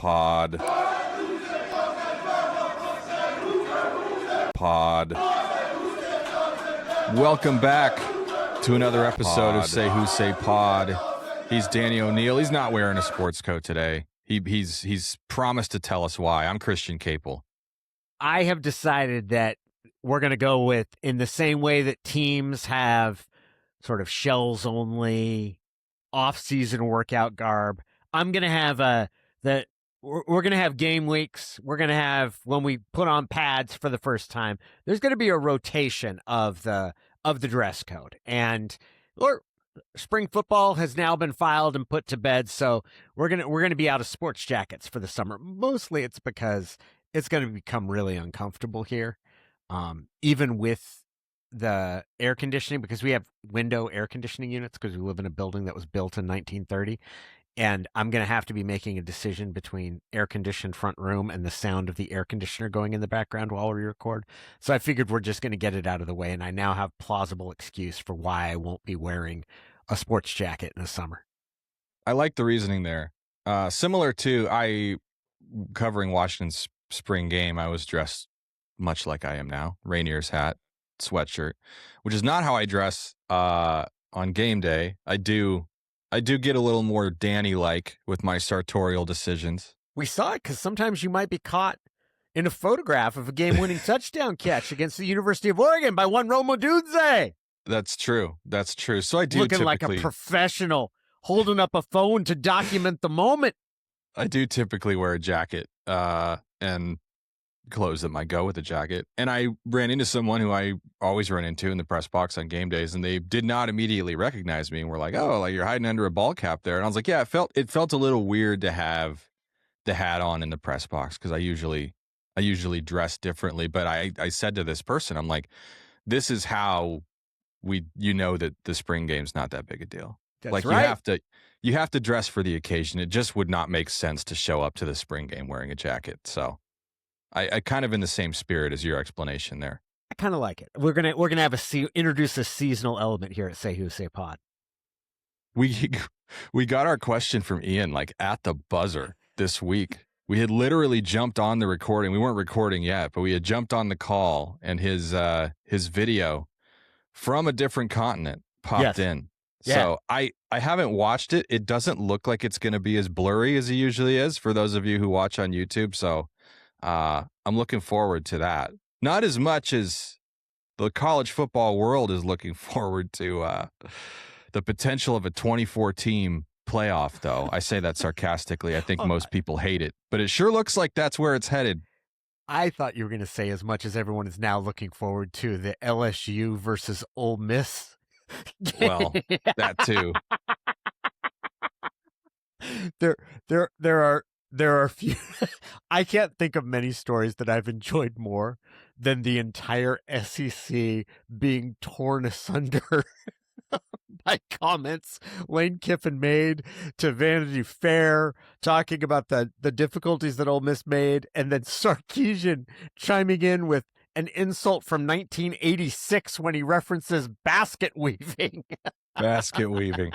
Pod. Welcome back to another episode of Say Who Say Pod. He's Danny O'Neil. He's not wearing a sports coat today. He's promised to tell us why. I'm Christian Caple. I have decided that we're going to go with, in the same way that teams have sort of shells only off-season workout garb, I'm going to have we're going to have game weeks. We're going to have, when we put on pads for the first time, there's going to be a rotation of the dress code. And spring football has now been filed and put to bed, so we're going to be out of sports jackets for the summer. Mostly it's because it's going to become really uncomfortable here. Even with the air conditioning, because we have window air conditioning units because we live in a building that was built in 1930. And I'm going to have to be making a decision between air-conditioned front room and the sound of the air conditioner going in the background while we record. So I figured we're just going to get it out of the way, and I now have plausible excuse for why I won't be wearing a sports jacket in the summer. I like the reasoning there. Similar to covering Washington's spring game, I was dressed much like I am now. Rainier's hat, sweatshirt, which is not how I dress on game day. I do get a little more Danny-like with my sartorial decisions. We saw it because sometimes you might be caught in a photograph of a game-winning touchdown catch against the University of Oregon by one Rome Odunze. That's true. So I do looking like a professional, holding up a phone to document the moment. I do typically wear a jacket and clothes that might go with a jacket. And I ran into someone who I always run into in the press box on game days, and they did not immediately recognize me and were like, "Oh, like you're hiding under a ball cap there." And I was like, "Yeah, it felt a little weird to have the hat on in the press box because I usually dress differently." But I said to this person, I'm like, "This is how that the spring game's not that big a deal. That's like right. you have to dress for the occasion. It just would not make sense to show up to the spring game wearing a jacket." So I kind of in the same spirit as your explanation there. I kind of like it. We're gonna have introduce a seasonal element here at Say Who Say Pod. We got our question from Ian like at the buzzer this week. We had literally jumped on the recording. We weren't recording yet, but we had jumped on the call, and his video from a different continent popped in. Yeah. So I haven't watched it. It doesn't look like it's going to be as blurry as it usually is for those of you who watch on YouTube. So I'm looking forward to that. Not as much as the college football world is looking forward to the potential of a 24-team playoff, though. I say that sarcastically. I think most people hate it, but it sure looks like that's where it's headed. I thought you were going to say as much as everyone is now looking forward to the LSU versus Ole Miss game. Well, that too. There are few. I can't think of many stories that I've enjoyed more than the entire SEC being torn asunder by comments Lane Kiffin made to Vanity Fair, talking about the difficulties that Ole Miss made, and then Sarkisian chiming in with an insult from 1986 when he references basket weaving. Basket weaving.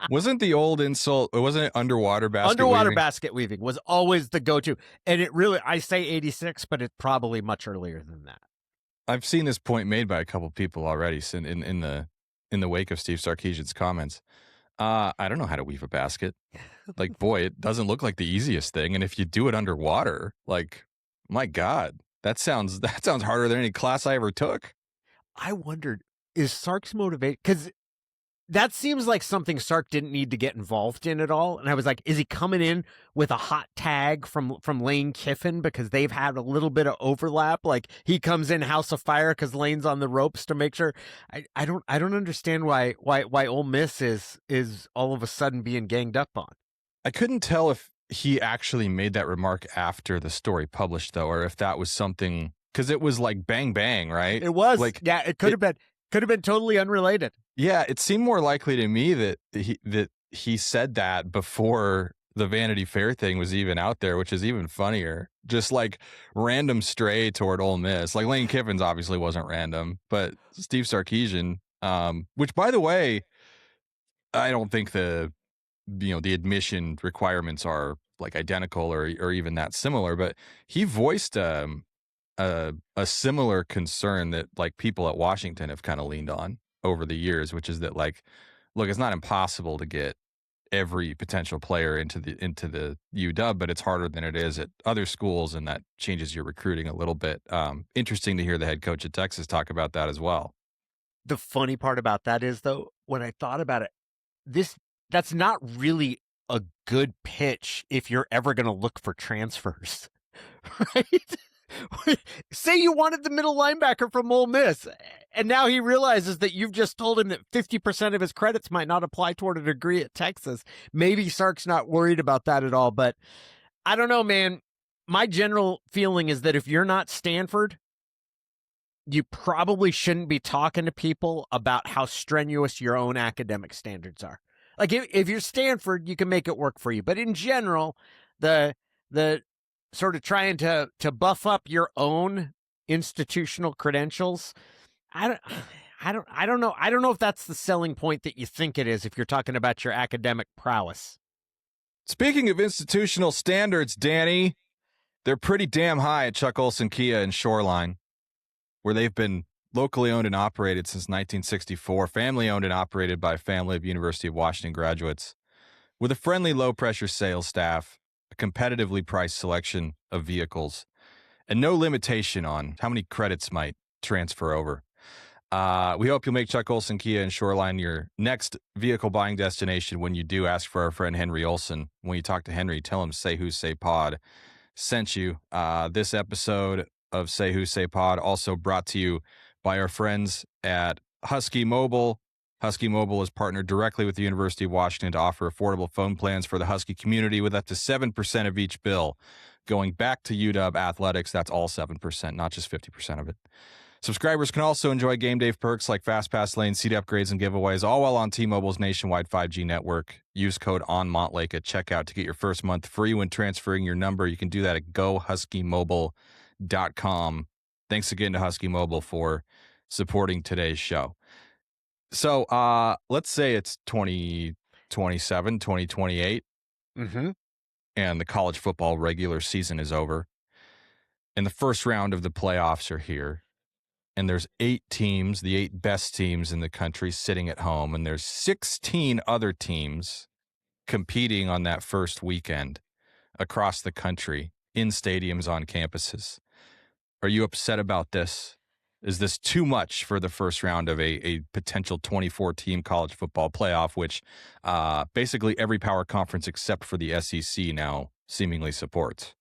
Wasn't the old insult, wasn't it underwater basket weaving? Underwater basket weaving was always the go-to. And it really, I say 86, but it's probably much earlier than that. I've seen this point made by a couple people already in the wake of Steve Sarkisian's comments. I don't know how to weave a basket. Like, boy, it doesn't look like the easiest thing. And if you do it underwater, like, my God, that sounds harder than any class I ever took. I wondered, is Sark's motivated? Because that seems like something Sark didn't need to get involved in at all. And I was like, is he coming in with a hot tag from Lane Kiffin because they've had a little bit of overlap? Like he comes in House of Fire because Lane's on the ropes to make sure. I don't understand why Ole Miss is all of a sudden being ganged up on. I couldn't tell if he actually made that remark after the story published though, or if that was something, because it was like bang bang, right? It was like, yeah, it could have been totally unrelated. Yeah, it seemed more likely to me that he said that before the Vanity Fair thing was even out there, which is even funnier. Just like random stray toward Ole Miss. Like Lane Kiffin's obviously wasn't random, but Steve Sarkisian, which by the way, I don't think the admission requirements are like identical or even that similar, but he voiced a similar concern that like people at Washington have kind of leaned on over the years, which is that like, look, it's not impossible to get every potential player into the UW, but it's harder than it is at other schools, and that changes your recruiting a little bit. Interesting to hear the head coach at Texas talk about that as well. The funny part about that is, though, when I thought about it, that's not really a good pitch if you're ever going to look for transfers, right? Say you wanted the middle linebacker from Ole Miss, and now he realizes that you've just told him that 50% of his credits might not apply toward a degree at Texas. Maybe Sark's not worried about that at all, but I don't know, man. My general feeling is that if you're not Stanford, you probably shouldn't be talking to people about how strenuous your own academic standards are. Like if you're Stanford, you can make it work for you. But in general, the sort of trying to buff up your own institutional credentials, I don't know. I don't know if that's the selling point that you think it is if you're talking about your academic prowess. Speaking of institutional standards, Danny, they're pretty damn high at Chuck Olson Kia in Shoreline, where they've been locally owned and operated since 1964, family owned and operated by a family of University of Washington graduates, with a friendly, low-pressure sales staff, a competitively priced selection of vehicles, and no limitation on how many credits might transfer over. We hope you'll make Chuck Olson Kia and Shoreline your next vehicle buying destination. When you do, ask for our friend Henry Olson. When you talk to Henry, tell him Say Who Say Pod sent you. This episode of Say Who Say Pod also brought to you by our friends at Husky Mobile. Husky Mobile is partnered directly with the University of Washington to offer affordable phone plans for the Husky community with up to 7% of each bill going back to UW athletics. That's all 7%, not just 50% of it. Subscribers can also enjoy game day perks like fast pass lane, seat upgrades, and giveaways, all while on T-Mobile's nationwide 5G network. Use code ONMontlake at checkout to get your first month free when transferring your number. You can do that at gohuskymobile.com. Thanks again to Husky Mobile for supporting today's show. So let's say it's 2027, 2028, and the college football regular season is over, and the first round of the playoffs are here. And there's 8 teams, the 8 best teams in the country sitting at home, and there's 16 other teams competing on that first weekend across the country in stadiums on campuses. Are you upset about this? Is this too much for the first round of a potential 24-team college football playoff, which basically every power conference except for the SEC now seemingly supports?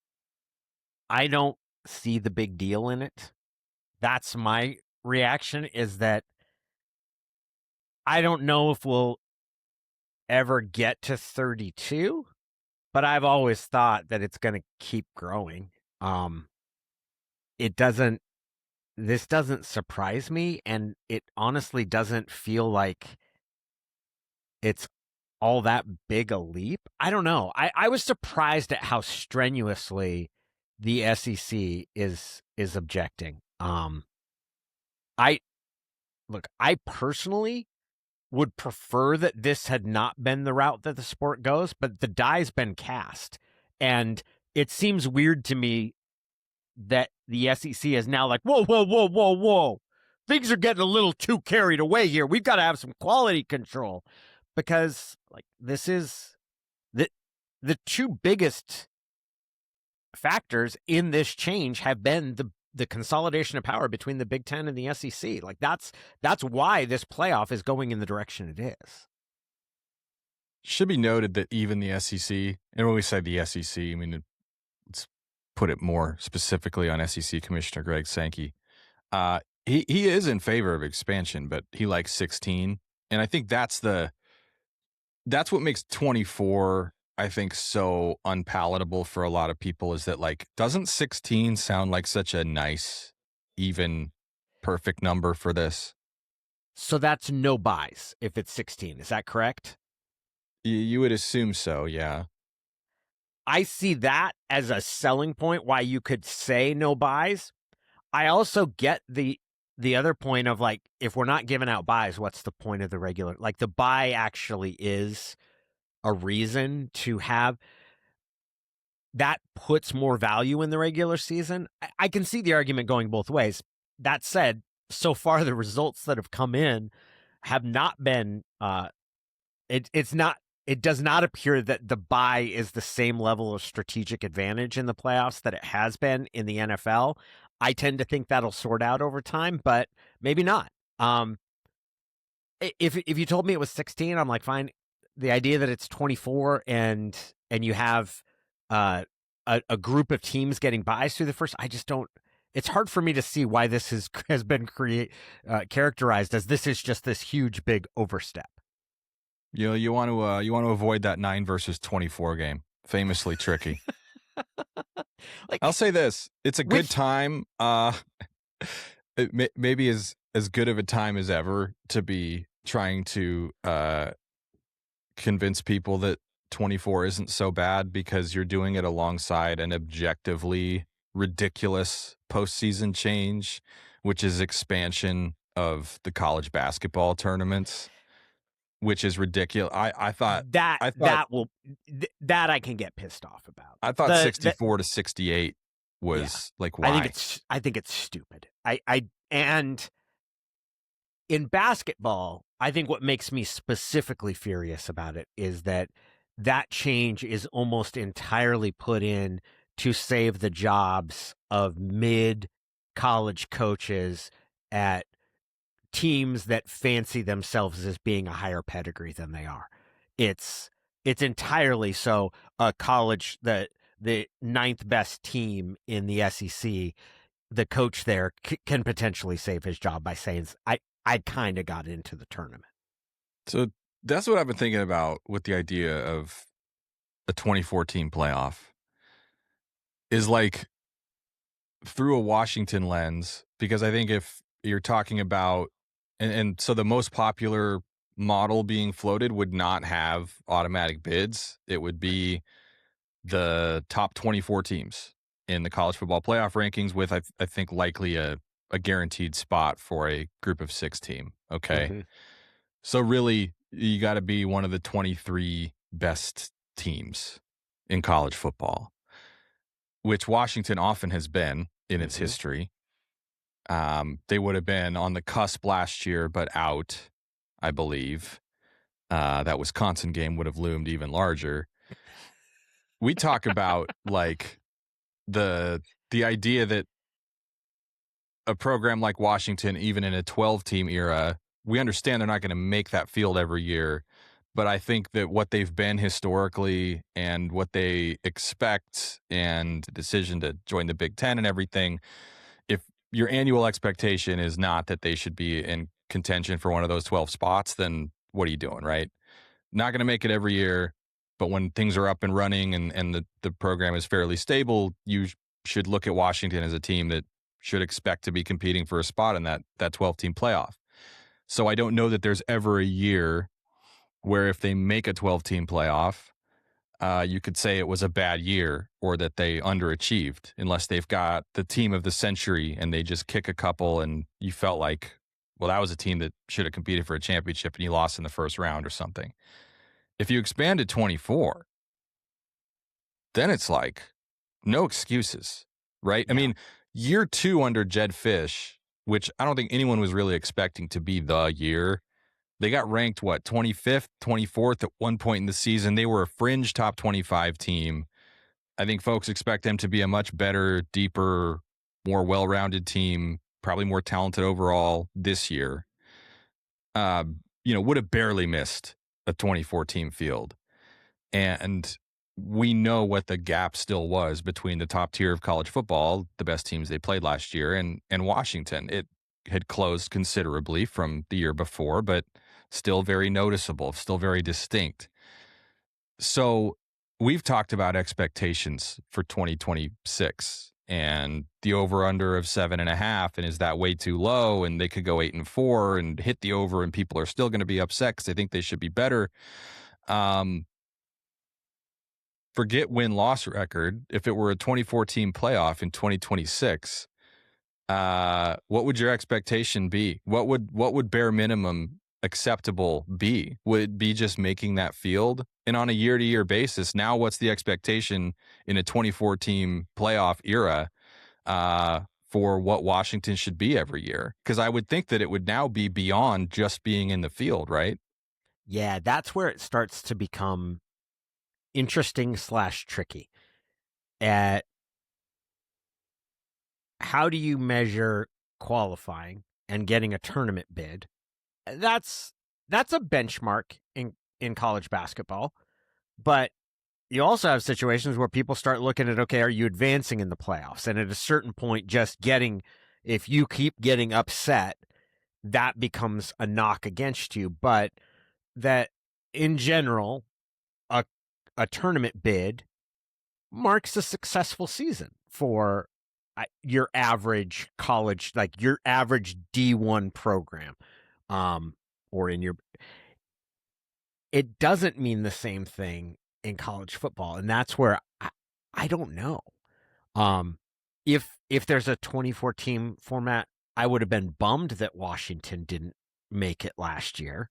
I don't see the big deal in it. That's my reaction, is that I don't know if we'll ever get to 32, but I've always thought that it's going to keep growing. This doesn't surprise me, and it honestly doesn't feel like it's all that big a leap. I don't know. I was surprised at how strenuously the SEC is objecting. I personally would prefer that this had not been the route that the sport goes, but the die's been cast. And it seems weird to me that the SEC is now like, whoa. Things are getting a little too carried away here. We've got to have some quality control, because like this is the two biggest factors in this change have been the consolidation of power between the Big Ten and the SEC. Like that's why this playoff is going in the direction it is. Should be noted that even the SEC, and when we say the SEC, I mean, let's put it more specifically on SEC Commissioner Greg Sankey. He is in favor of expansion, but he likes 16. And I think that's what makes 24, I think, so unpalatable for a lot of people, is that, like, doesn't 16 sound like such a nice, even, perfect number for this? So that's no buys if it's 16. Is that correct? You would assume so, yeah. I see that as a selling point why you could say no buys. I also get the other point of, like, if we're not giving out buys, what's the point of the regular? Like, the buy actually is a reason to have. that puts more value in the regular season. I can see the argument going both ways. That said, so far the results that have come in have not been it's not it does not appear that the bye is the same level of strategic advantage in the playoffs that it has been in the NFL. I tend to think that'll sort out over time, but maybe not. If you told me it was 16, I'm like, fine. The idea that it's 24 and you have a group of teams getting buys through the first, I just don't. It's hard for me to see why this has been characterized as this is just this huge big overstep. You know, you want to avoid that 9 versus 24 game. Famously tricky. Like, I'll say this: it's a good time. Maybe as good of a time as ever to be trying to convince people that 24 isn't so bad, because you're doing it alongside an objectively ridiculous postseason change, which is expansion of the college basketball tournaments, which is ridiculous. I thought that I can get pissed off about. I thought 64 to 68 was like, why? I think it's stupid. And in basketball, I think what makes me specifically furious about it is that change is almost entirely put in to save the jobs of mid-college coaches at teams that fancy themselves as being a higher pedigree than they are. It's entirely so a college that the ninth best team in the SEC, the coach there can potentially save his job by saying, I kind of got into the tournament. So that's what I've been thinking about with the idea of a 2014 playoff, is like through a Washington lens, because I think if you're talking about, and so the most popular model being floated would not have automatic bids. It would be the top 24 teams in the college football playoff rankings with, I think, likely a guaranteed spot for a group of 6 team. Okay. Mm-hmm. So really, you got to be one of the 23 best teams in college football, which Washington often has been in its history. They would have been on the cusp last year, but out, I believe. That Wisconsin game would have loomed even larger. We talk about like the idea that a program like Washington, even in a 12-team era, we understand they're not going to make that field every year. But I think that what they've been historically and what they expect, and the decision to join the Big Ten and everything, if your annual expectation is not that they should be in contention for one of those 12 spots, then what are you doing, right? Not going to make it every year, but when things are up and running and the program is fairly stable, you should look at Washington as a team that should expect to be competing for a spot in that 12-team playoff. So I don't know that there's ever a year where if they make a 12-team playoff, you could say it was a bad year or that they underachieved, unless they've got the team of the century and they just kick a couple and you felt like, well, that was a team that should have competed for a championship and you lost in the first round or something. If you expand to 24, then it's like no excuses, right? Yeah. I mean, year 2 under Jed Fish, which I don't think anyone was really expecting to be the year, they got ranked, 25th, 24th at one point in the season. They were a fringe top 25 team. I think folks expect them to be a much better, deeper, more well-rounded team, probably more talented overall this year. Would have barely missed a 24-team field. And we know what the gap still was between the top tier of college football, the best teams they played last year, and Washington. It had closed considerably from the year before, but still very noticeable, still very distinct. So we've talked about expectations for 2026 and the over-under of 7.5, and is that way too low? And they could go 8-4 and hit the over, and people are still going to be upset because they think they should be better. Forget win-loss record. If it were a 24-team playoff in 2026, what would your expectation be? What would bare minimum acceptable be? Would it be just making that field? And on a year-to-year basis, now what's the expectation in a 24-team playoff era for what Washington should be every year? Because I would think that it would now be beyond just being in the field, right? Yeah, that's where it starts to become interesting / tricky. At how do you measure qualifying and getting a tournament bid? That's a benchmark in college basketball, but you also have situations where people start looking at, okay, are you advancing in the playoffs? And at a certain point, if you keep getting upset, that becomes a knock against you. But that in general, a tournament bid marks a successful season for your average college, like your average D1 program, or in your. It doesn't mean the same thing in college football, and that's where I don't know. If there's a 24 team format, I would have been bummed that Washington didn't make it last year.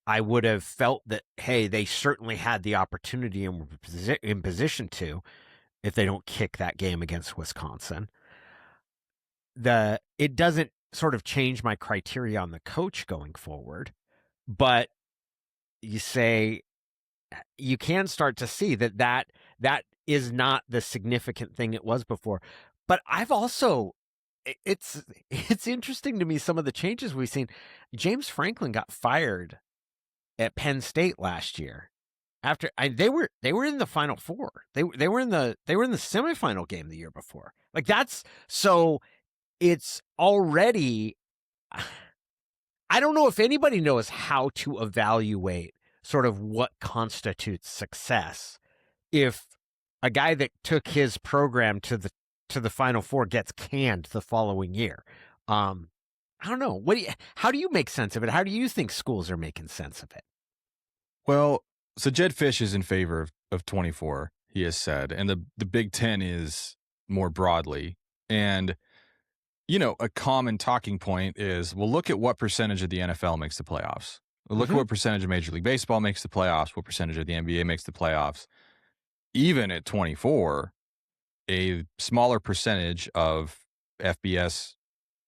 I would have felt that, hey, they certainly had the opportunity and were in position to, if they don't kick that game against Wisconsin. It doesn't sort of change my criteria on the coach going forward, but you say you can start to see that is not the significant thing it was before. But I've also, it's interesting to me, some of the changes we've seen. James Franklin got fired at Penn State last year after they were in the Final Four. They were in the semifinal game the year before. Like, that's so it's already. I don't know if anybody knows how to evaluate sort of what constitutes success if a guy that took his program to the Final Four gets canned the following year. I don't know. How do you make sense of it? How do you think schools are making sense of it? Well, so Jed Fish is in favor of 24, he has said, and the Big Ten is more broadly. And, a common talking point is, well, look at what percentage of the NFL makes the playoffs. Look at what percentage of Major League Baseball makes the playoffs, what percentage of the NBA makes the playoffs. Even at 24, a smaller percentage of FBS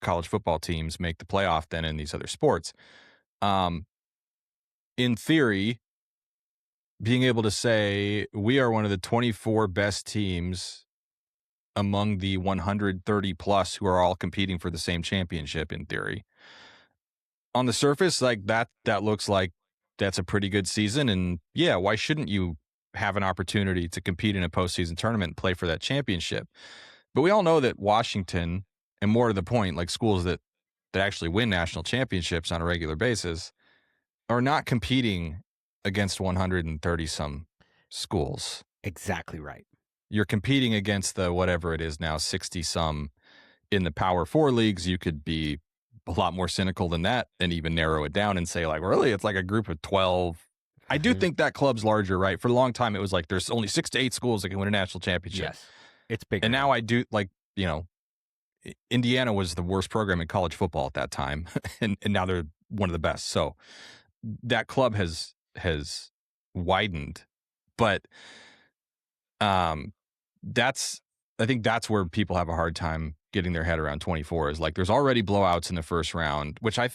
college football teams make the playoff than in these other sports. In theory, being able to say we are one of the 24 best teams among the 130 plus who are all competing for the same championship, in theory, on the surface, like that looks like that's a pretty good season. And yeah, why shouldn't you have an opportunity to compete in a postseason tournament and play for that championship? But we all know that Washington, and more to the point, like schools that actually win national championships on a regular basis, are not competing against 130 some schools. Exactly right. You're competing against the whatever it is now, 60 some in the Power 4 leagues. You could be a lot more cynical than that and even narrow it down and say, like, really, it's like a group of 12. I do think that club's larger, right? For a long time, it was like there's only 6 to 8 schools that can win a national championship. Yes, it's bigger. And now I do, like, Indiana was the worst program in college football at that time, and now they're one of the best. So that club has widened, but I think that's where people have a hard time getting their head around 24 is like there's already blowouts in the first round, which I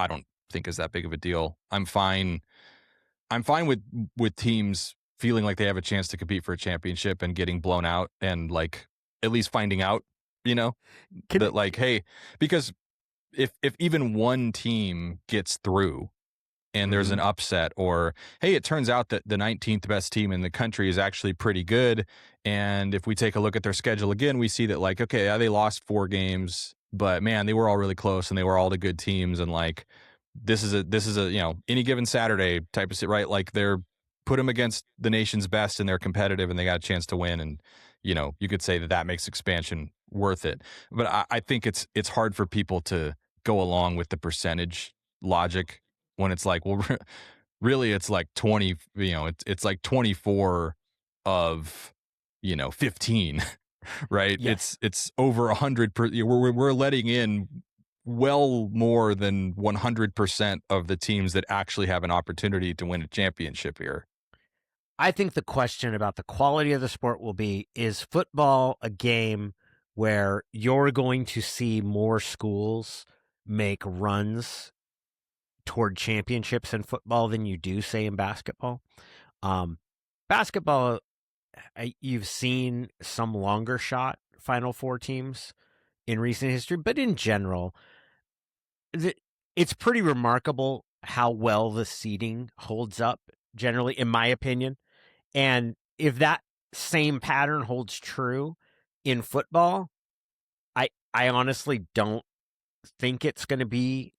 don't think is that big of a deal. I'm fine with teams feeling like they have a chance to compete for a championship and getting blown out and like at least finding out, that like, hey, because if even one team gets through and there's an upset, or hey, it turns out that the 19th best team in the country is actually pretty good, and if we take a look at their schedule again, we see that like, okay, they lost 4 games, but man, they were all really close and they were all the good teams, and like this is a any given Saturday type of shit, right? Like they're put them against the nation's best and they're competitive and they got a chance to win, and you could say that makes expansion worth it. But I think it's hard for people to go along with the percentage logic when it's like, well, really it's like 20, it's like 24 of 15, right? Yes. It's over 100 we're letting in well more than 100% of the teams that actually have an opportunity to win a championship here. I think the question about the quality of the sport will be, is football a game where you're going to see more schools make runs toward championships in football than you do, say, in basketball? Basketball, you've seen some longer shot Final Four teams in recent history, but in general, it's pretty remarkable how well the seeding holds up, generally, in my opinion. And if that same pattern holds true in football, I honestly don't think it's going to be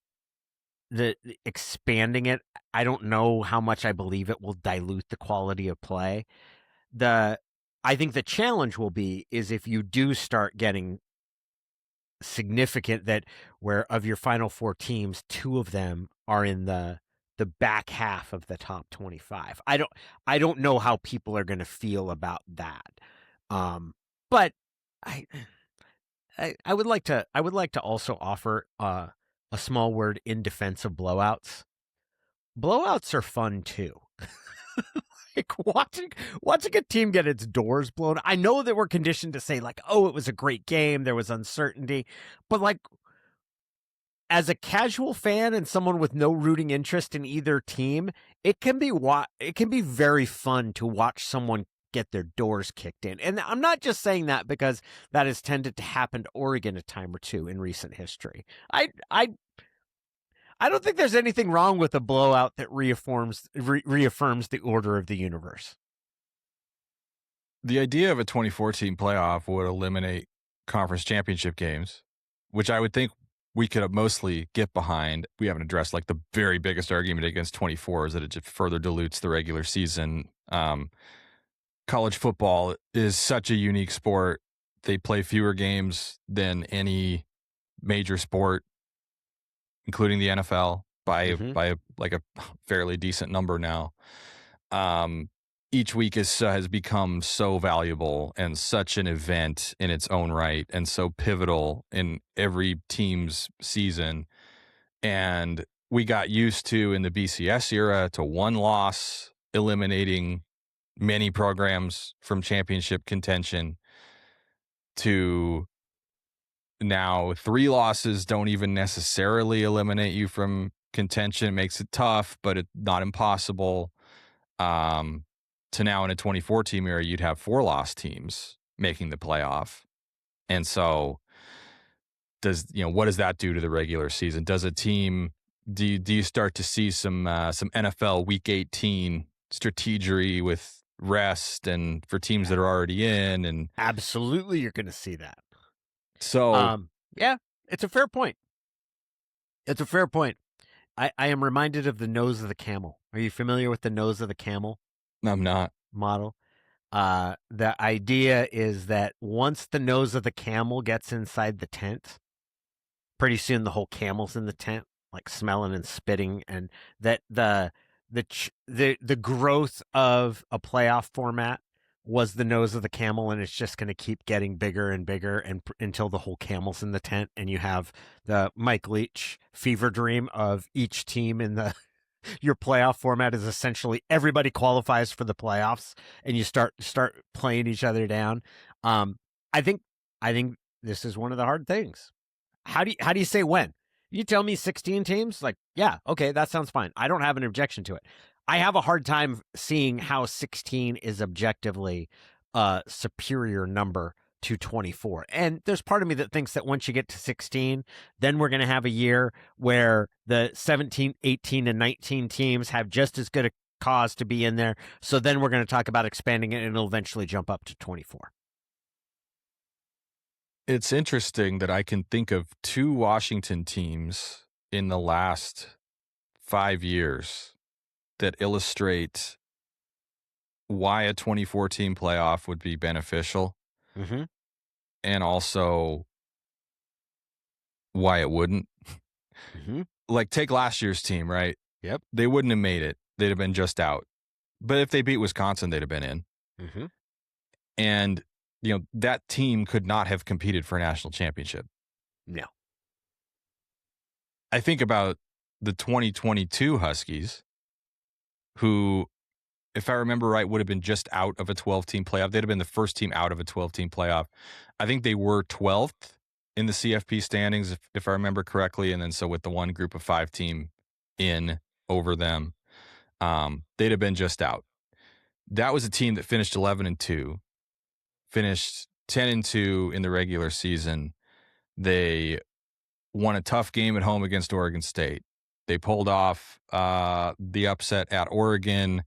the expanding it. I don't know how much I believe it will dilute the quality of play. I think the challenge will be is if you do start getting significant, that where of your Final Four teams, 2 of them are in the back half of the top 25. I don't know how people are going to feel about that. But I would like to also offer a small word in defense of blowouts. Blowouts are fun too. Like watching a team get its doors blown. I know that we're conditioned to say, like, oh, it was a great game, there was uncertainty, but like, as a casual fan and someone with no rooting interest in either team, it can be very fun to watch someone get their doors kicked in. And I'm not just saying that because that has tended to happen to Oregon a time or two in recent history. I don't think there's anything wrong with a blowout that reaffirms the order of the universe. The idea of a 2014 playoff would eliminate conference championship games, which I would think we could mostly get behind. We haven't addressed like the very biggest argument against 24 is that it just further dilutes the regular season. College football is such a unique sport. They play fewer games than any major sport, including the NFL by like a fairly decent number now. Each week has become so valuable and such an event in its own right and so pivotal in every team's season. And we got used to, in the BCS era, to one loss eliminating many programs from championship contention, to now 3 losses don't even necessarily eliminate you from contention. It makes it tough, but it's not impossible. To now in a 2014 era, you'd have 4 loss teams making the playoff. And so what does that do to the regular season? Does a team, do you start to see some NFL week 18 strategery with rest and for teams that are already in? And absolutely, you're going to see that. So yeah, it's a fair point. It's a fair point. I am reminded of the nose of the camel. Are you familiar with the nose of the camel? I'm not. Model. The idea is that once the nose of the camel gets inside the tent, pretty soon the whole camel's in the tent, like smelling and spitting, and that the growth of a playoff format was the nose of the camel, and it's just going to keep getting bigger and bigger until the whole camel's in the tent, and you have the Mike Leach fever dream of each team in the your playoff format is essentially everybody qualifies for the playoffs, and you start playing each other down. I think this is one of the hard things. How do you say when? You tell me 16 teams, like, yeah, okay, that sounds fine. I don't have an objection to it. I have a hard time seeing how 16 is objectively a superior number to 24. And there's part of me that thinks that once you get to 16, then we're going to have a year where the 17, 18, and 19 teams have just as good a cause to be in there. So then we're going to talk about expanding it, and it'll eventually jump up to 24. It's interesting that I can think of 2 Washington teams in the last 5 years that illustrate why a 2014 playoff would be beneficial, and also why it wouldn't. Like, take last year's team, right? Yep. They wouldn't have made it. They'd have been just out. But if they beat Wisconsin, they'd have been in. And that team could not have competed for a national championship. No. I think about the 2022 Huskies, who, if I remember right, would have been just out of a 12-team playoff. They'd have been the first team out of a 12-team playoff. I think they were 12th in the CFP standings, if I remember correctly. And then so with the one group of 5 team in over them, they'd have been just out. That was a team that finished 11-2, finished 10-2 in the regular season. They won a tough game at home against Oregon State. They pulled off the upset at Oregon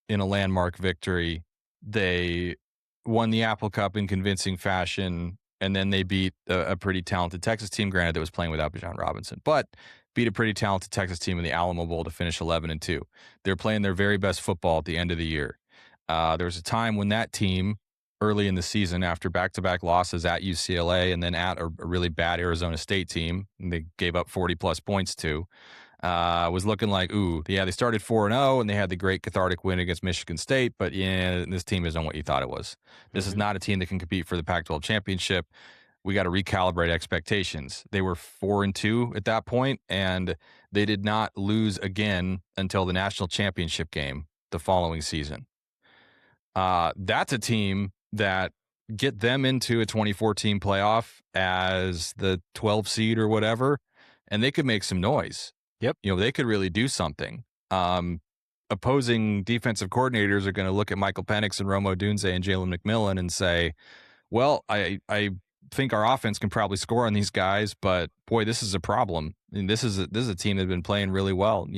in a landmark victory. They won the Apple Cup in convincing fashion, and then they beat a pretty talented Texas team, granted that was playing without Bijan Robinson, but beat a pretty talented Texas team in the Alamo Bowl to finish 11-2. They're playing their very best football at the end of the year. There was a time when that team, early in the season, after back-to-back losses at UCLA and then at a really bad Arizona State team, and they gave up 40-plus points to, was looking like, they started 4-0 and they had the great cathartic win against Michigan State, but this team isn't what you thought it was. This is not a team that can compete for the Pac-12 championship. We got to recalibrate expectations. They were 4-2 at that point, and they did not lose again until the national championship game the following season. That's a team that get them into a 2014 playoff as the 12 seed or whatever, and they could make some noise. Yep. They could really do something. Opposing defensive coordinators are going to look at Michael Penix and Romo Dunze and Jalen McMillan and say, well, I think our offense can probably score on these guys, but boy, this is a problem. And this is a team that's been playing really well.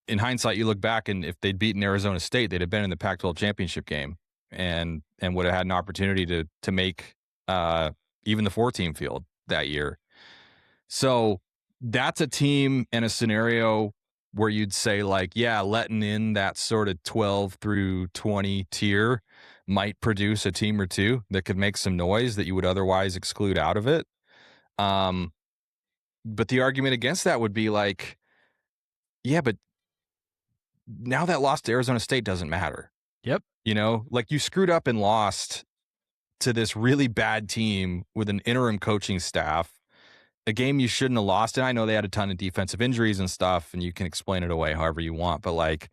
In hindsight, you look back, and if they'd beaten Arizona State, they'd have been in the Pac-12 championship game and would have had an opportunity to make even the 4-team field that year. So that's a team and a scenario where you'd say, like, yeah, letting in that sort of 12 through 20 tier might produce a team or two that could make some noise that you would otherwise exclude out of it. But the argument against that would be like, yeah, but now that loss to Arizona State doesn't matter. Yep. Like, you screwed up and lost to this really bad team with an interim coaching staff, a game you shouldn't have lost. And I know they had a ton of defensive injuries and stuff, and you can explain it away however you want. But, like,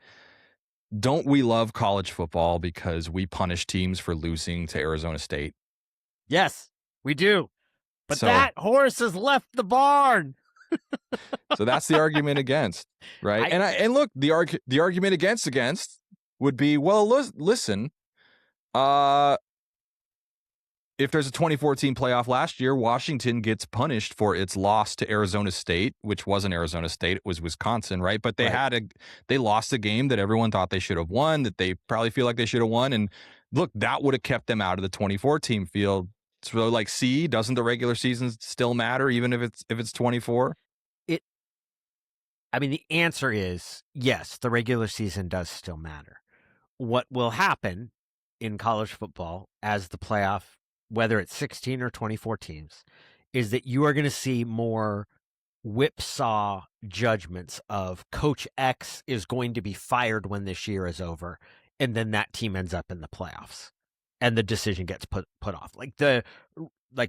don't we love college football because we punish teams for losing to Arizona State? Yes, we do. But that horse has left the barn. So that's the argument against, right? And look, the argument against would be, well, listen, if there's a 2014 playoff last year, Washington gets punished for its loss to Arizona State, which wasn't Arizona State, it was Wisconsin, right? But they lost a game that everyone thought they should have won, that they probably feel like they should have won. And look, that would have kept them out of the 2014 field. So, like, doesn't the regular season still matter even if it's 24? The answer is yes, the regular season does still matter. What will happen in college football as the playoff, whether it's 16 or 24 teams, is that you are going to see more whipsaw judgments of Coach X is going to be fired when this year is over, and then that team ends up in the playoffs, and the decision gets put off. Like the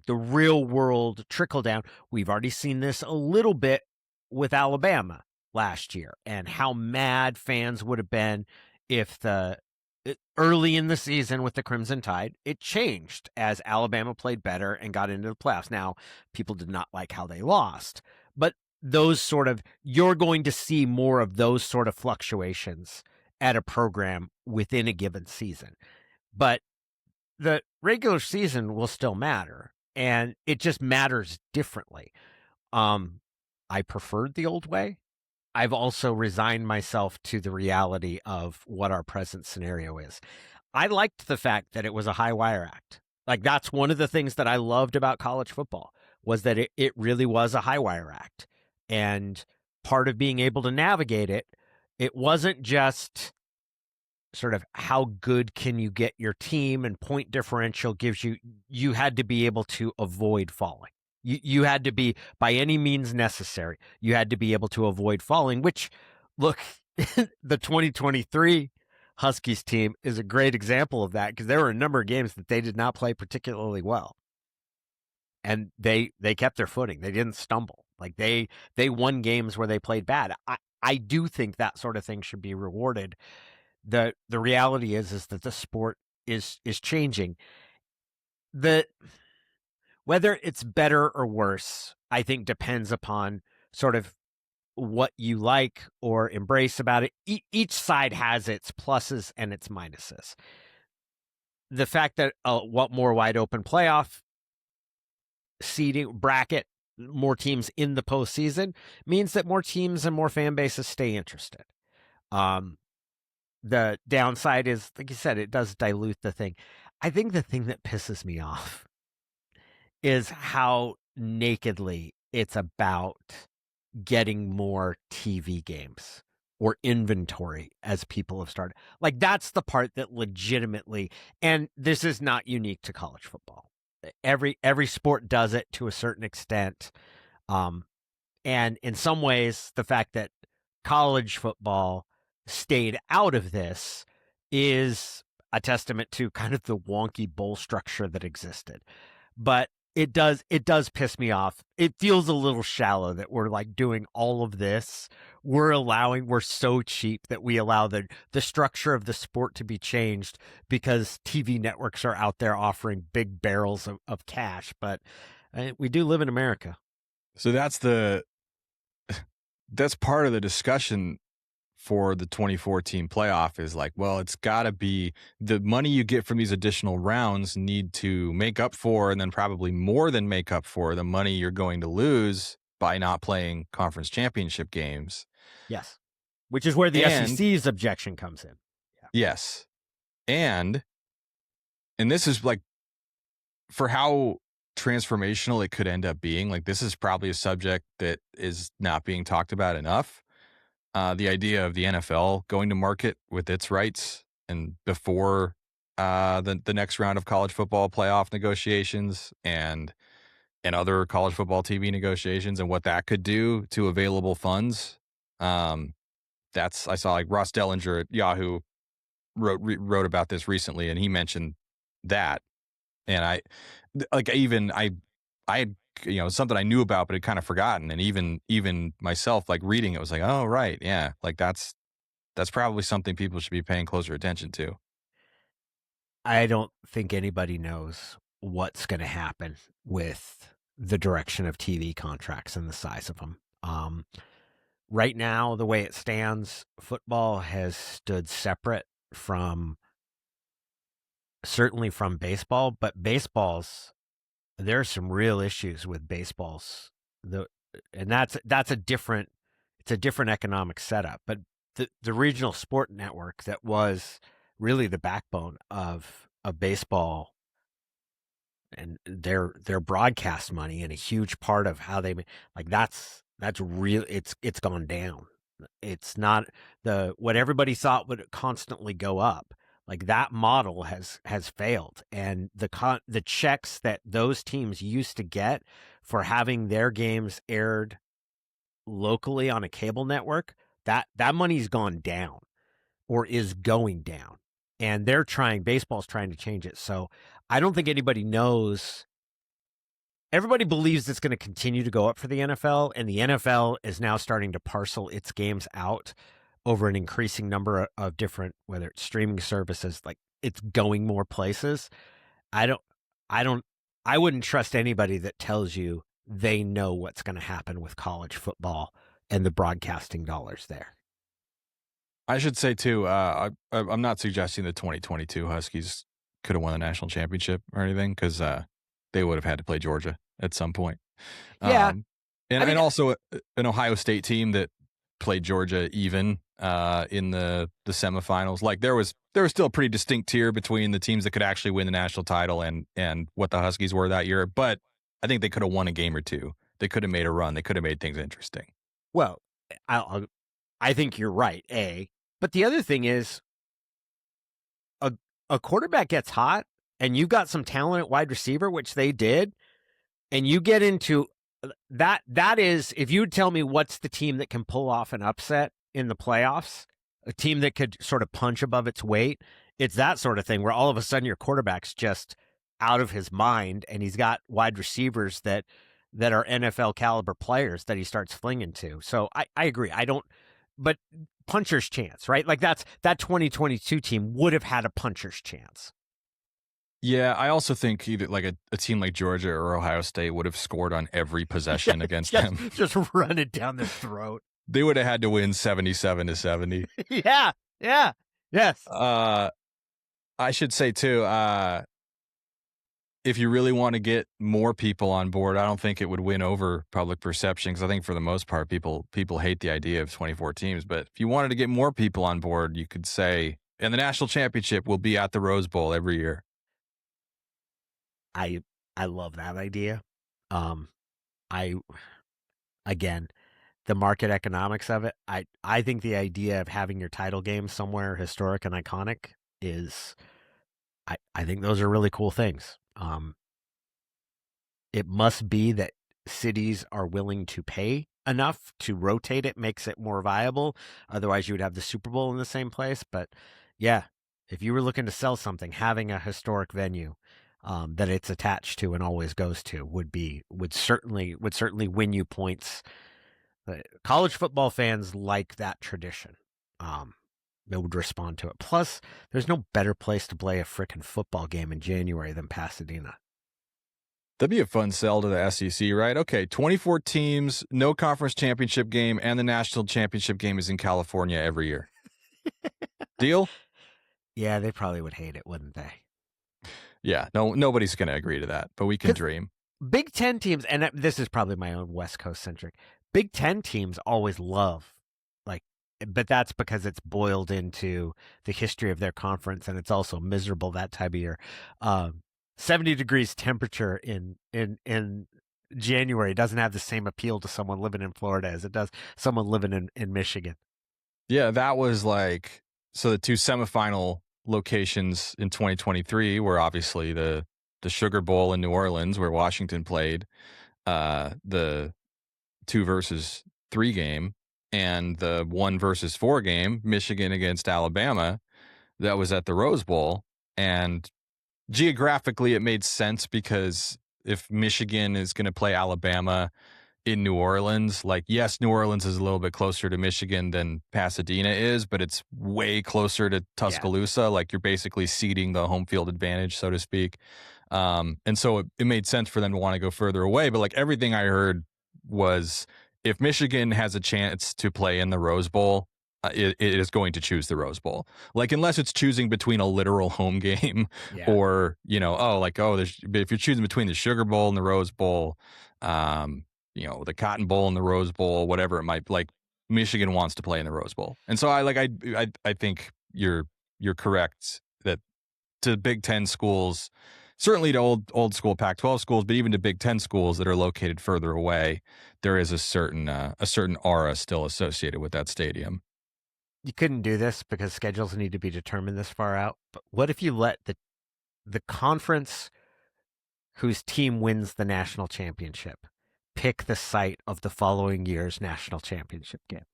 real world trickle down. We've already seen this a little bit with Alabama last year, and how mad fans would have been if early in the season with the Crimson Tide, it changed as Alabama played better and got into the playoffs. Now, people did not like how they lost, but you're going to see more of those sort of fluctuations at a program within a given season. But the regular season will still matter, and it just matters differently. I preferred the old way. I've also resigned myself to the reality of what our present scenario is. I liked the fact that it was a high wire act. Like, that's one of the things that I loved about college football, was that it really was a high wire act. And part of being able to navigate it, it wasn't just sort of how good can you get your team, and point differential gives you had to be able to avoid falling. You had to be, by any means necessary, you had to be able to avoid falling, which, look, the 2023 Huskies team is a great example of that, because there were a number of games that they did not play particularly well. And they kept their footing. They didn't stumble. Like they won games where they played bad. I do think that sort of thing should be rewarded. The reality is that the sport is changing. The Whether it's better or worse, I think depends upon sort of what you like or embrace about it. Each side has its pluses and its minuses. The fact that what more wide open playoff seeding bracket, more teams in the postseason, means that more teams and more fan bases stay interested. The downside is, like you said, it does dilute the thing. I think the thing that pisses me off is how nakedly it's about getting more TV games or inventory as people have started. Like that's the part that legitimately, and this is not unique to college football. Every sport does it to a certain extent. And in some ways, the fact that college football stayed out of this is a testament to kind of the wonky bowl structure that existed. But it does piss me off. It feels a little shallow that we're like doing all of this. We're so cheap that we allow the structure of the sport to be changed because TV networks are out there offering big barrels of cash. But we do live in America. So that's part of the discussion for the 2014 playoff is like, well, it's got to be the money you get from these additional rounds need to make up for, and then probably more than make up for, the money you're going to lose by not playing conference championship games. Yes. Which is where the SEC's objection comes in. Yeah. Yes. And this is like, for how transformational it could end up being, like this is probably a subject that is not being talked about enough. The idea of the NFL going to market with its rights and before the next round of college football playoff negotiations and other college football TV negotiations, and what that could do to available funds. I saw like Ross Dellinger at Yahoo wrote about this recently, and he mentioned that. And I had, something I knew about, but had kind of forgotten. And even myself, like reading it was like, oh, right. Yeah. Like that's probably something people should be paying closer attention to. I don't think anybody knows what's going to happen with the direction of TV contracts and the size of them. Right now, the way it stands, football has stood separate certainly from baseball, but there are some real issues with baseballs. And it's a different economic setup. But the regional sport network that was really the backbone of baseball and their broadcast money, and a huge part of how they like that's real. It's gone down. It's not what everybody thought would constantly go up. Like that model has failed, and the checks that those teams used to get for having their games aired locally on a cable network, that money's gone down or is going down, and baseball's trying to change it. So I don't think anybody knows. Everybody believes it's going to continue to go up for the NFL, and the NFL is now starting to parcel its games out over an increasing number of different, whether it's streaming services, like it's going more places. I wouldn't trust anybody that tells you they know what's going to happen with college football and the broadcasting dollars there. I should say too, I'm not suggesting the 2022 Huskies could have won the national championship or anything, because they would have had to play Georgia at some point. Yeah. And also an Ohio State team that played Georgia even in the semifinals. Like there was still a pretty distinct tier between the teams that could actually win the national title and what the Huskies were that year. But I think they could have won a game or two. They could have made a run. They could have made things interesting. Well, I think you're right, but the other thing is a quarterback gets hot and you've got some talent at wide receiver, which they did, and you get into that is, if you would tell me what's the team that can pull off an upset in the playoffs, a team that could sort of punch above its weight, it's that sort of thing where all of a sudden your quarterback's just out of his mind and he's got wide receivers that that are NFL caliber players that he starts flinging to. So I agree. But puncher's chance, right? Like that 2022 team would have had a puncher's chance. Yeah, I also think either like a team like Georgia or Ohio State would have scored on every possession against them. Just run it down their throat. They would have had to win 77-70. Yeah. Yes. I should say too, if you really want to get more people on board, I don't think it would win over public perception, because I think for the most part, people hate the idea of 24 teams. But if you wanted to get more people on board, you could say, and the national championship will be at the Rose Bowl every year. I love that idea. Again, the market economics of it. I think the idea of having your title game somewhere historic and iconic is, I think those are really cool things. It must be that cities are willing to pay enough to rotate it, makes it more viable. Otherwise, you would have the Super Bowl in the same place. But yeah, if you were looking to sell something, having a historic venue that it's attached to and always goes to would certainly win you points. College football fans like that tradition. They would respond to it. Plus, there's no better place to play a frickin' football game in January than Pasadena. That'd be a fun sell to the SEC, right? Okay, 24 teams, no conference championship game, and the national championship game is in California every year. Deal? Yeah, they probably would hate it, wouldn't they? Yeah, nobody's going to agree to that, but we can dream. Big Ten teams, and this is probably my own West Coast centric, Big Ten teams always love, but that's because it's boiled into the history of their conference, and it's also miserable that time of year. 70 degrees temperature in January doesn't have the same appeal to someone living in Florida as it does someone living in Michigan. Yeah, that was so the two semifinal locations in 2023 were obviously the Sugar Bowl in New Orleans, where Washington played, the 2-versus-3 game, and the 1-versus-4 game, Michigan against Alabama, that was at the Rose Bowl. And geographically, it made sense, because if Michigan is going to play Alabama in New Orleans, yes, New Orleans is a little bit closer to Michigan than Pasadena is, but it's way closer to Tuscaloosa. Yeah. You're basically ceding the home field advantage, so to speak. And so it made sense for them to want to go further away. But everything I heard was, if Michigan has a chance to play in the Rose Bowl, it is going to choose the Rose Bowl. Unless it's choosing between a literal home game, or, if you're choosing between the Sugar Bowl and the Rose Bowl, the Cotton Bowl and the Rose Bowl, whatever it might be, Michigan wants to play in the Rose Bowl. And so I think you're correct that to Big Ten schools, certainly to old school Pac-12 schools, but even to Big Ten schools that are located further away, there is a certain aura still associated with that stadium. You couldn't do this because schedules need to be determined this far out. But what if you let the conference whose team wins the national championship pick the site of the following year's national championship game?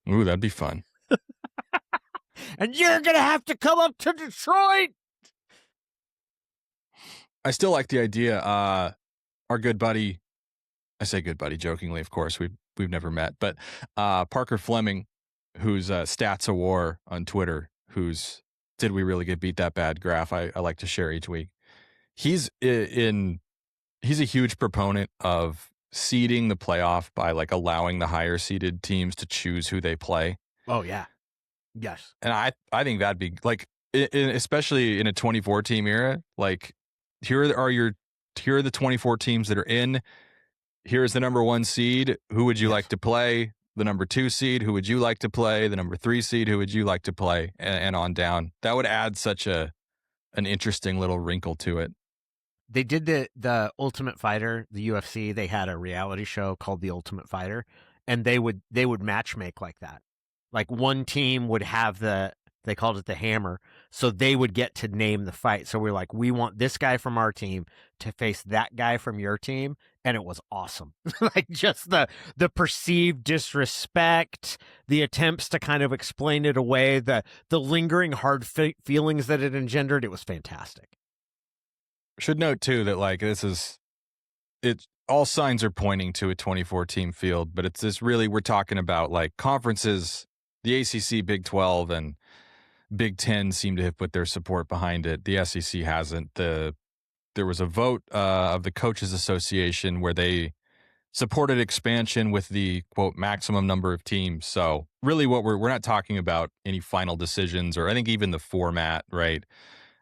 Ooh, that'd be fun. And you're going to have to come up to Detroit. I still like the idea. Our good buddy, I say good buddy jokingly, of course, we've never met, but Parker Fleming, who's Stats of War on Twitter, who's Did We Really Get Beat That Bad graph I like to share each week. He's a huge proponent of seeding the playoff by allowing the higher seeded teams to choose who they play. Oh yeah. Yes. And I think that'd be especially in a 24 team era, here are the 24 teams that are in. Here's the number 1 seed. Who would you like to play? The number 2 seed. Who would you like to play? The number 3 seed. Who would you like to play? And on down. That would add such an interesting little wrinkle to it. They did the Ultimate Fighter, the UFC. They had a reality show called The Ultimate Fighter, and they would matchmake like that. One team would have they called it the hammer, so they would get to name the fight. So we're we want this guy from our team to face that guy from your team, and it was awesome. Just the perceived disrespect, the attempts to kind of explain it away, the lingering hard feelings that it engendered. It was fantastic. Should note too that all signs are pointing to a 24-team field, but it's this really, we're talking about like conferences, the ACC, Big 12, and Big 10 seem to have put their support behind it. The SEC hasn't. There was a vote of the Coaches Association where they supported expansion with the quote maximum number of teams. So really what we're not talking about any final decisions, or I think even the format, right?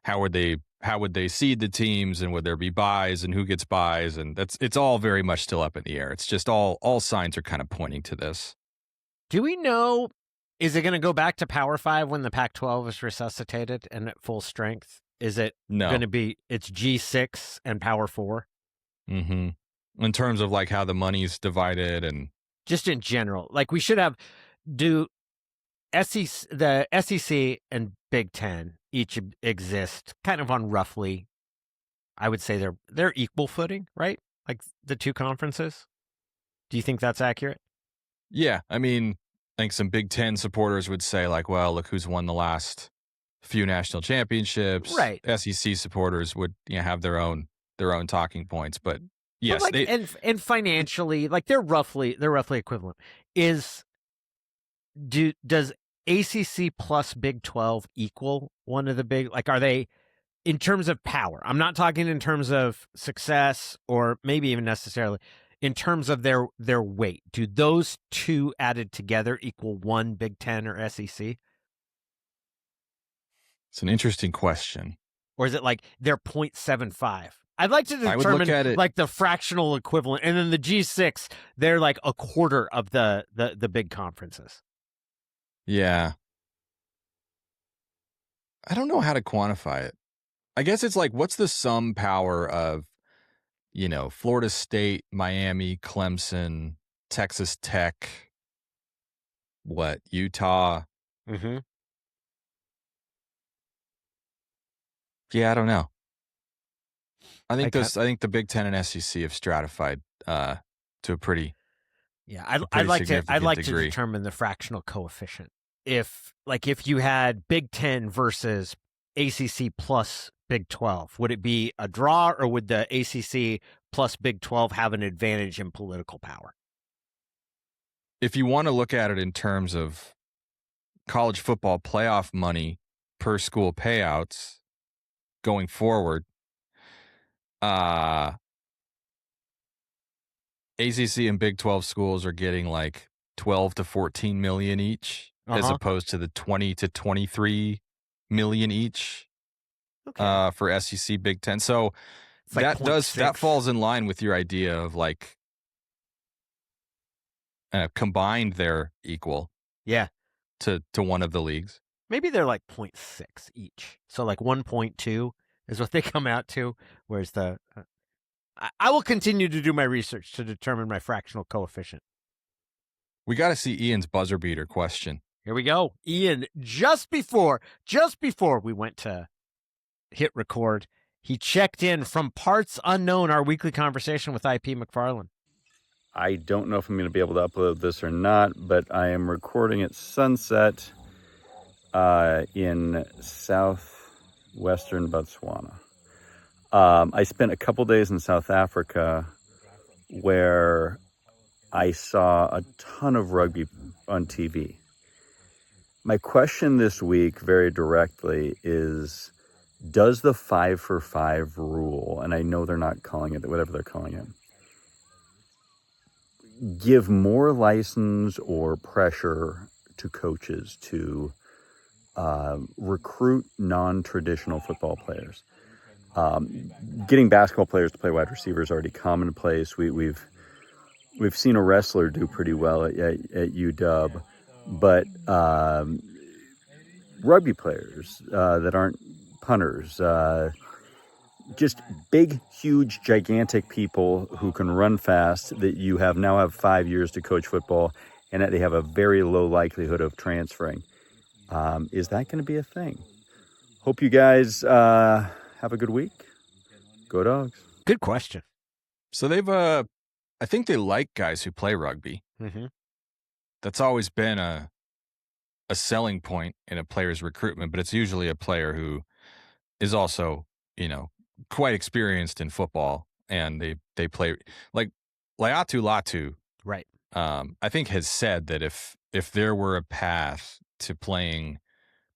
How would they seed the teams, and would there be buys, and who gets buys? And it's all very much still up in the air. It's just all signs are kind of pointing to this. Do we know, is it going to go back to Power 5 when the Pac-12 is resuscitated and at full strength? Is it going to be, it's G6 and Power 4? Mm-hmm. In terms of like how the money's divided and just in general, like we should have, the SEC and Big 10 each exist kind of on roughly, I would say they're equal footing, right? Like the two conferences. Do you think that's accurate? Yeah, I mean, I think some Big 10 supporters would say like, well, look who's won the last few national championships. Right. SEC supporters would have their own talking points, but yes, but like, and financially, like they're roughly equivalent. Does ACC plus Big 12 equal one of the big, like, are they in terms of power? I'm not talking in terms of success or maybe even necessarily in terms of their weight. Do those two added together equal one Big 10 or SEC? It's an interesting question. Or is it like they're 0.75? I'd like to determine like the fractional equivalent. And then the G6, they're like a quarter of the big conferences. Yeah. I don't know how to quantify it. I guess it's like, what's the sum power of, Florida State, Miami, Clemson, Texas Tech, Utah? Mm-hmm. Yeah, I don't know. I think the Big 10 and SEC have stratified to a pretty I'd like to degree. Determine the fractional coefficient. If you had Big 10 versus ACC plus Big 12, would it be a draw, or would the ACC plus Big 12 have an advantage in political power? If you want to look at it in terms of college football playoff money per school payouts going forward, ACC and Big 12 schools are getting like 12 to 14 million each, as opposed to the 20 to 23 million each for SEC Big 10. So that falls in line with your idea of like combined they're equal. Yeah. To one of the leagues. Maybe they're like 0.6 each. So like 1.2 is what they come out to. Whereas I will continue to do my research to determine my fractional coefficient. We got to see Ian's buzzer beater question. Here we go. Ian, just before we went to hit record, he checked in from Parts Unknown, our weekly conversation with IP McFarland. I don't know if I'm going to be able to upload this or not, but I am recording at sunset in southwestern Botswana. I spent a couple days in South Africa where I saw a ton of rugby on TV. My question this week, very directly, is, does the 5-for-5 rule, and I know they're not calling it whatever they're calling it, give more license or pressure to coaches to recruit non-traditional football players? Getting basketball players to play wide receiver is already commonplace. We've seen a wrestler do pretty well at UW, but rugby players that aren't punters, just big, huge, gigantic people who can run fast that you now have 5 years to coach football, and that they have a very low likelihood of transferring. Is that going to be a thing? Hope you guys have a good week. Go Dogs. Good question. So they've, I think they like guys who play rugby. Mm-hmm. That's always been a selling point in a player's recruitment, but it's usually a player who is also, quite experienced in football, and they play, like, Laiatu Latu, Right. I think has said that if there were a path to playing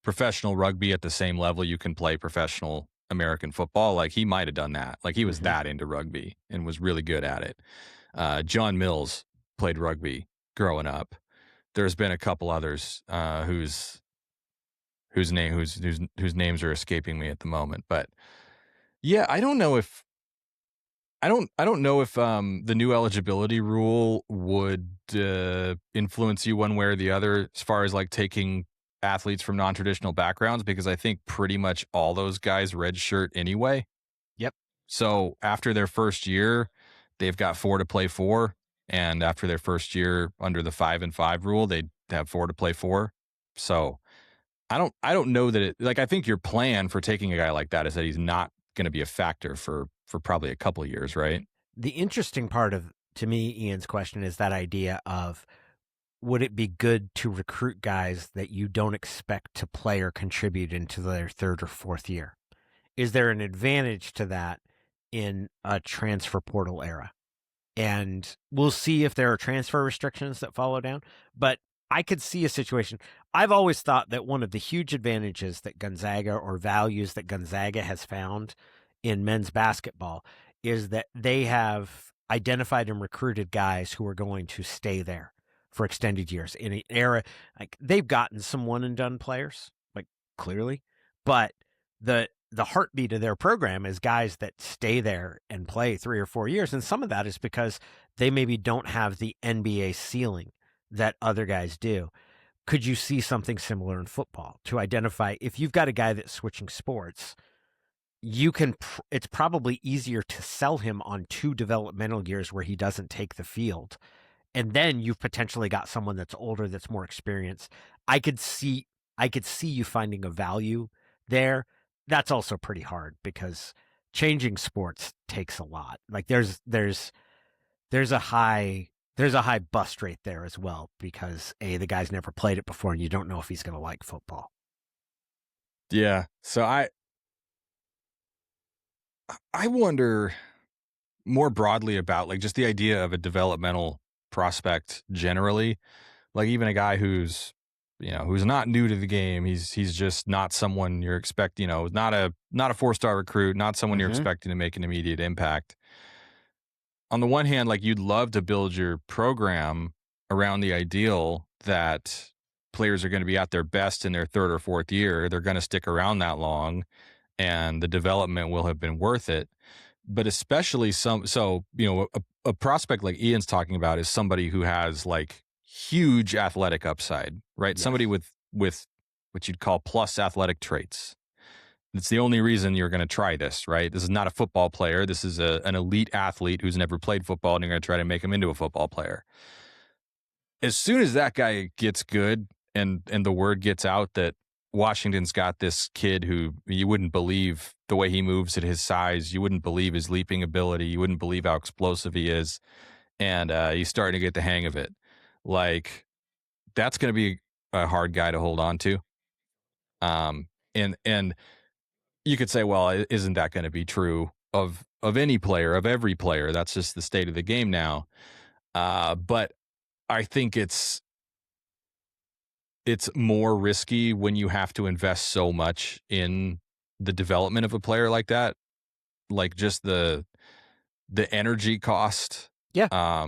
professional rugby at the same level you can play professional American football, like he might have done that. Like he was that into rugby and was really good at it. John Mills played rugby growing up. There's been a couple others whose names are escaping me at the moment. But yeah, I don't know if the new eligibility rule would influence you one way or the other as far as like taking athletes from non-traditional backgrounds, because I think pretty much all those guys redshirt anyway. Yep. So after their first year, they've got 4 to play 4, and after their first year under the 5-and-5 rule, they'd have 4 to play 4. So I don't know that it, like, I think your plan for taking a guy like that is that he's not going to be a factor for probably a couple of years, right? The interesting part of, to me, Ian's question is that idea of, would it be good to recruit guys that you don't expect to play or contribute into their third or fourth year? Is there an advantage to that in a transfer portal era? And we'll see if there are transfer restrictions that follow down. But I could see a situation. I've always thought that one of the huge advantages that Gonzaga, or values that Gonzaga has found in men's basketball, is that they have identified and recruited guys who are going to stay there for extended years in an era. Like, they've gotten some one and done players, like, clearly, but the heartbeat of their program is guys that stay there and play 3 or 4 years. And some of that is because they maybe don't have the NBA ceiling that other guys do. Could you see something similar in football to identify if you've got a guy that's switching sports? You can, it's probably easier to sell him on 2 developmental years where he doesn't take the field. And then you've potentially got someone that's older, that's more experienced. I could see you finding a value there. That's also pretty hard because changing sports takes a lot. Like there's a high bust rate there as well, because the guy's never played it before and you don't know if he's going to like football. Yeah. So I wonder more broadly about like just the idea of a developmental prospect generally. Like even a guy who's not new to the game. He's just not someone you're expecting, not a 4-star recruit, not someone you're expecting to make an immediate impact. On the one hand, like, you'd love to build your program around the ideal that players are going to be at their best in their third or fourth year. They're going to stick around that long and the development will have been worth it. But especially a prospect like Ian's talking about is somebody who has like huge athletic upside, right? Yes. Somebody with what you'd call plus athletic traits. It's the only reason you're going to try this, right? This is not a football player. This is an elite athlete who's never played football, and you're going to try to make him into a football player. As soon as that guy gets good and the word gets out that Washington's got this kid who you wouldn't believe the way he moves at his size, you wouldn't believe his leaping ability, you wouldn't believe how explosive he is, and he's starting to get the hang of it. Like, that's going to be a hard guy to hold on to. And you could say, well, isn't that going to be true of any player, of every player? That's just the state of the game now. But I think it's more risky when you have to invest so much in the development of a player like that, like just the energy cost. Yeah.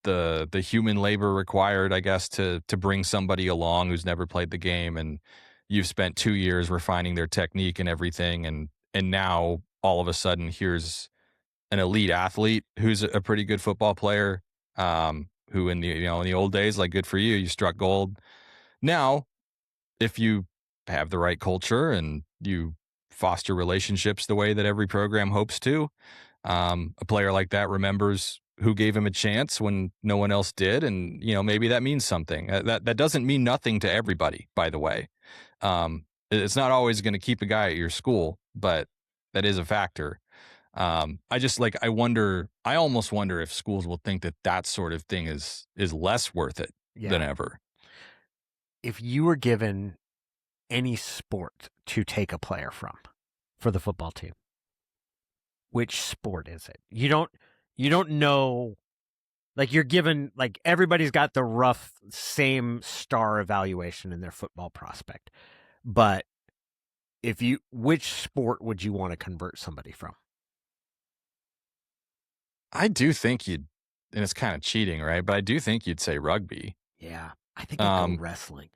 The human labor required, I guess, to bring somebody along who's never played the game, and you've spent 2 years refining their technique and everything, and now all of a sudden here's an elite athlete who's a pretty good football player, who in the old days, like, good for you, you struck gold. Now, if you have the right culture and you foster relationships the way that every program hopes to, a player like that remembers who gave him a chance when no one else did, and maybe that means something. That doesn't mean nothing to everybody, by the way. It's not always going to keep a guy at your school, but that is a factor. I almost wonder if schools will think that sort of thing is less worth it than ever. If you were given any sport to take a player from for the football team, which sport is it? You don't know Like you're given, like everybody's got the rough same star evaluation in their football prospect. But which sport would you want to convert somebody from? I do think you'd, and it's kind of cheating, right? But I do think you'd say rugby. Yeah, I think I'd go wrestling.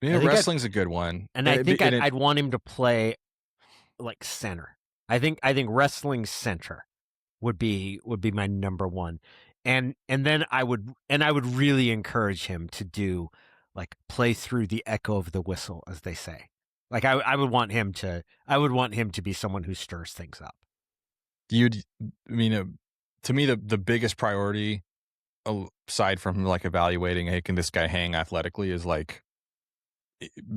Yeah, wrestling's a good one. And I think I'd want him to play like center. I think wrestling center would be my number one. And then I would really encourage him to do like play through the echo of the whistle, as they say. Like I would want him to be someone who stirs things up. To me, the biggest priority, aside from like evaluating, hey, can this guy hang athletically, is like,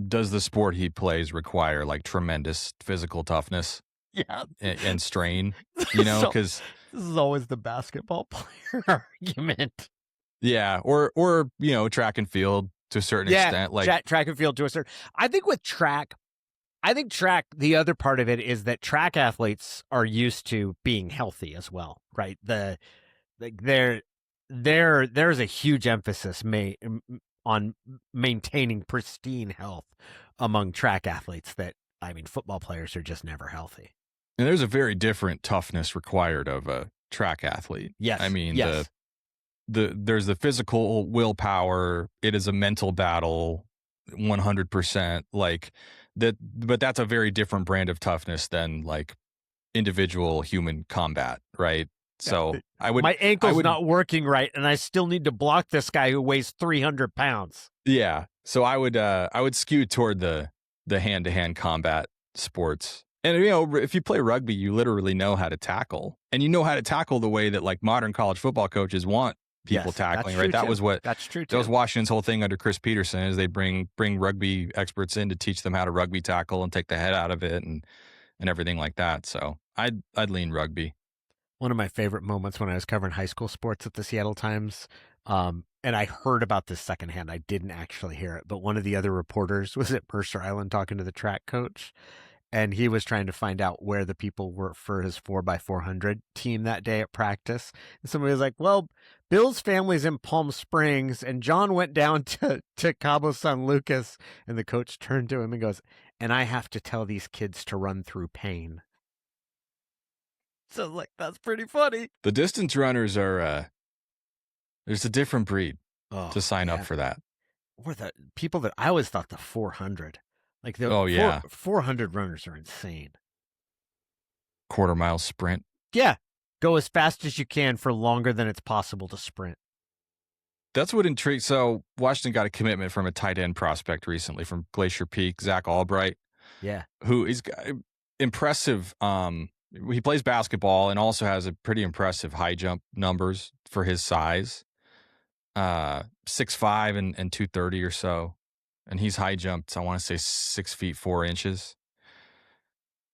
does the sport he plays require like tremendous physical toughness? Yeah, and strain, because this is always the basketball player argument. Yeah, or track and field to a certain extent, like track and field to a certain. I think track, the other part of it is that track athletes are used to being healthy as well, right? There's a huge emphasis on maintaining pristine health among track athletes that, football players are just never healthy. And there's a very different toughness required of a track athlete. Yes. Yes. There's the physical willpower. It is a mental battle, 100%. Like that, but that's a very different brand of toughness than like individual human combat, right? So my ankle's not working right, and I still need to block this guy who weighs 300 pounds. Yeah. So I would skew toward the hand-to-hand combat sports. And if you play rugby, you literally know how to tackle, and you know how to tackle the way that like modern college football coaches want people tackling, right? That's true too. That was Washington's whole thing under Chris Peterson, is they bring rugby experts in to teach them how to rugby tackle and take the head out of it and everything like that. So I'd lean rugby. One of my favorite moments when I was covering high school sports at the Seattle Times, and I heard about this secondhand. I didn't actually hear it, but one of the other reporters was at Mercer Island talking to the track coach, and he was trying to find out where the people were for his 4x400 team that day at practice. And somebody was like, well, Bill's family's in Palm Springs, and John went down to Cabo San Lucas. And the coach turned to him and goes, and I have to tell these kids to run through pain. So like, that's pretty funny. The distance runners are, there's a different breed to sign up for that. Or the people that I always thought the 400. Like 400 runners are insane. Quarter-mile sprint. Yeah. Go as fast as you can for longer than it's possible to sprint. That's what intrigues. So Washington got a commitment from a tight end prospect recently from Glacier Peak, Zach Albright. Yeah. Who is impressive. He plays basketball and also has a pretty impressive high jump numbers for his size. 6'5" and 230 or so. And he's high jumped, I want to say 6 feet 4 inches.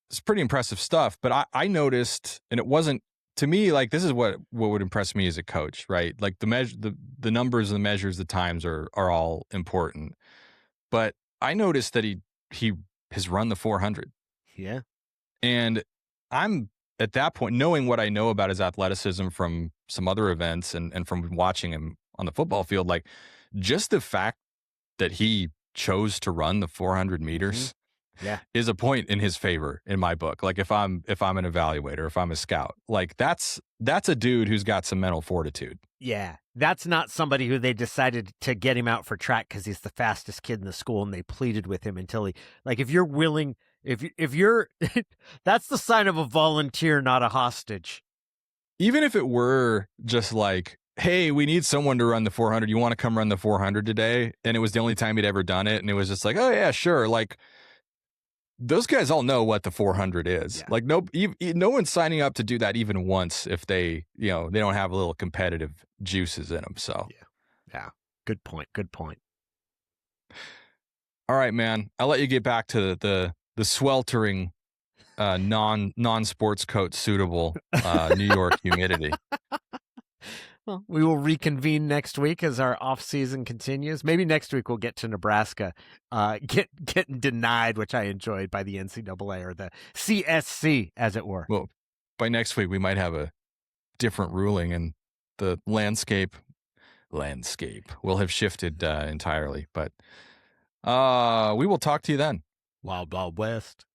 It's pretty impressive stuff. But I noticed, and it wasn't, to me, like, this is what would impress me as a coach, right? Like the numbers, the measures, the times are all important. But I noticed that he has run the 400. Yeah. And I'm at that point, knowing what I know about his athleticism from some other events and from watching him on the football field, like just the fact that he chose to run the 400 meters is a point in his favor in my book. Like if I'm an evaluator, if I'm a scout, like that's a dude who's got some mental fortitude. Yeah. That's not somebody who they decided to get him out for track because he's the fastest kid in the school, and they pleaded with him until he, like, if you're willing, if you're, that's the sign of a volunteer, not a hostage. Even if it were just like, hey, we need someone to run the 400. You want to come run the 400 today? And it was the only time he'd ever done it. And it was just like, oh yeah, sure. Like those guys all know what the 400 is. Yeah. Like no one's signing up to do that even once if they don't have a little competitive juices in them. So yeah. Good point. All right, man. I'll let you get back to the sweltering non-sports coat suitable New York humidity. Well, we will reconvene next week as our off season continues. Maybe next week we'll get to Nebraska, getting denied, which I enjoyed, by the NCAA or the CSC, as it were. Well, by next week we might have a different ruling, and the landscape will have shifted entirely. But we will talk to you then. Wild Wild West.